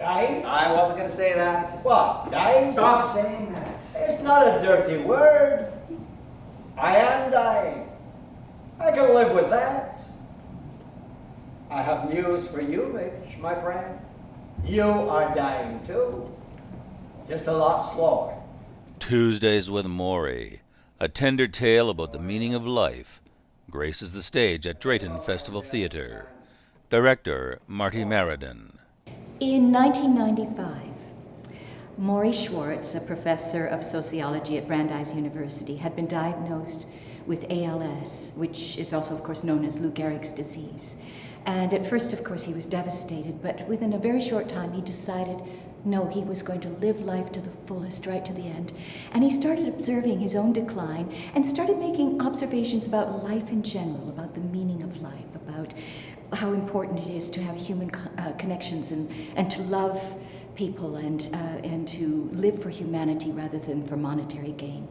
Dying? I wasn't going to say that. What? Dying? Stop saying that. It's not a dirty word. I am dying. I can live with that. I have news for you, Mitch, my friend. You are dying too. Just a lot slower. Tuesdays with Morrie, a tender tale about the meaning of life, graces the stage at Drayton Festival Theatre. Director Marti Maraden. In 1995, Morrie Schwartz, a professor of sociology at Brandeis University, had been diagnosed with ALS, which is also, of course, known as Lou Gehrig's disease. And at first, of course, he was devastated, but within a very short time, he decided, no, he was going to live life to the fullest, right to the end. And he started observing his own decline and started making observations about life in general, about the meaning of life, about how important it is to have human connections and to love people and to live for humanity rather than for monetary gain.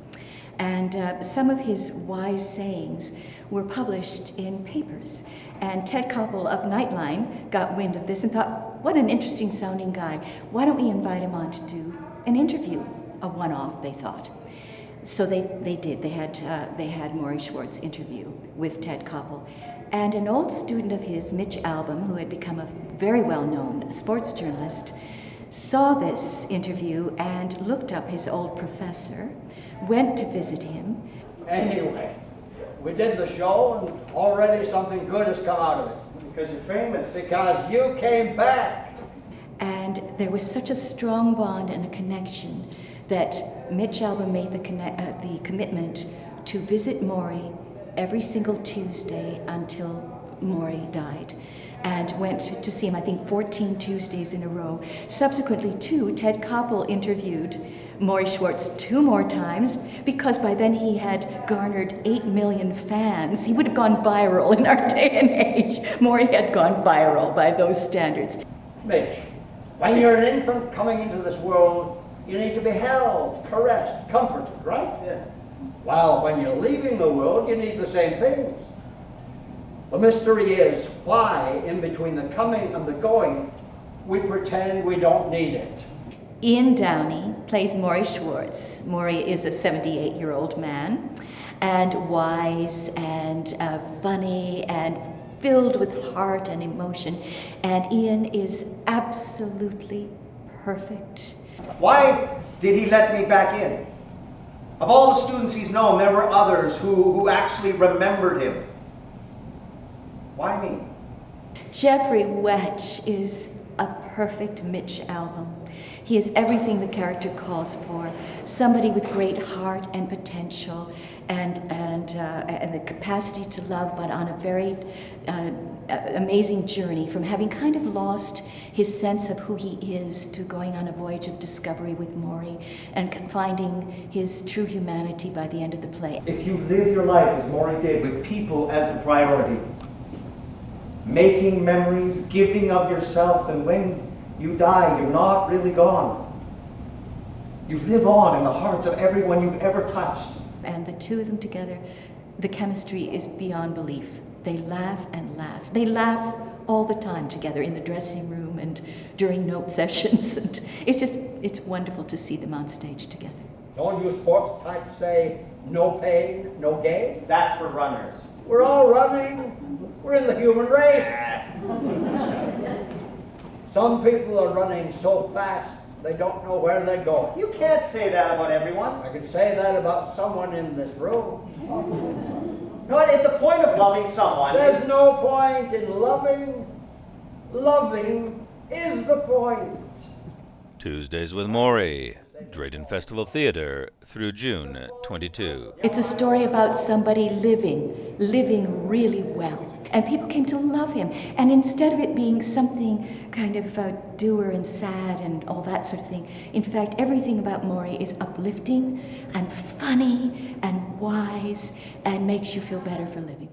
And some of his wise sayings were published in papers. And Ted Koppel of Nightline got wind of this and thought, what an interesting sounding guy. Why don't we invite him on to do an interview? A one-off, they thought. So they did. They had Morrie Schwartz interview with Ted Koppel. And an old student of his, Mitch Albom, who had become a very well-known sports journalist, saw this interview and looked up his old professor, went to visit him. Anyway, we did the show and already something good has come out of it. Because you're famous. Because you came back. And there was such a strong bond and a connection that Mitch Albom made the commitment to visit Morrie every single Tuesday until Morrie died, and went to see him, I think, 14 Tuesdays in a row. Subsequently, too, Ted Koppel interviewed Morrie Schwartz 2 more times, because by then he had garnered 8 million fans. He would have gone viral in our day and age. Morrie had gone viral by those standards. Mitch, when you're an infant coming into this world, you need to be held, caressed, comforted, right? Yeah. Well, when you're leaving the world, you need the same things. The mystery is why, in between the coming and the going, we pretend we don't need it. Ian Downey plays Morrie Schwartz. Morrie is a 78-year-old man, and wise and funny and filled with heart and emotion. And Ian is absolutely perfect. Why did he let me back in? Of all the students he's known, there were others who actually remembered him. Why me? Jeffery Wedge is a perfect Mitch Albom. He is everything the character calls for. Somebody with great heart and potential and the capacity to love, but on a very amazing journey from having kind of lost his sense of who he is to going on a voyage of discovery with Morrie and finding his true humanity by the end of the play. If you live your life as Morrie did, with people as the priority, making memories, giving of yourself, and when you die, you're not really gone. You live on in the hearts of everyone you've ever touched. And the two of them together, the chemistry is beyond belief. They laugh and laugh. They laugh all the time together in the dressing room and during note sessions. And it's wonderful to see them on stage together. Don't you sports types say, no pain, no gain? That's for runners. We're all running. We're in the human race. Some people are running so fast, they don't know where they're going. You can't say that about everyone. I can say that about someone in this room. No, if the point of loving someone... There's no point in loving. Loving is the point. Tuesdays with Morrie, Drayton Festival Theatre through June 22. It's a story about somebody living really well. And people came to love him. And instead of it being something kind of dour and sad and all that sort of thing, in fact, everything about Morrie is uplifting and funny and wise and makes you feel better for living.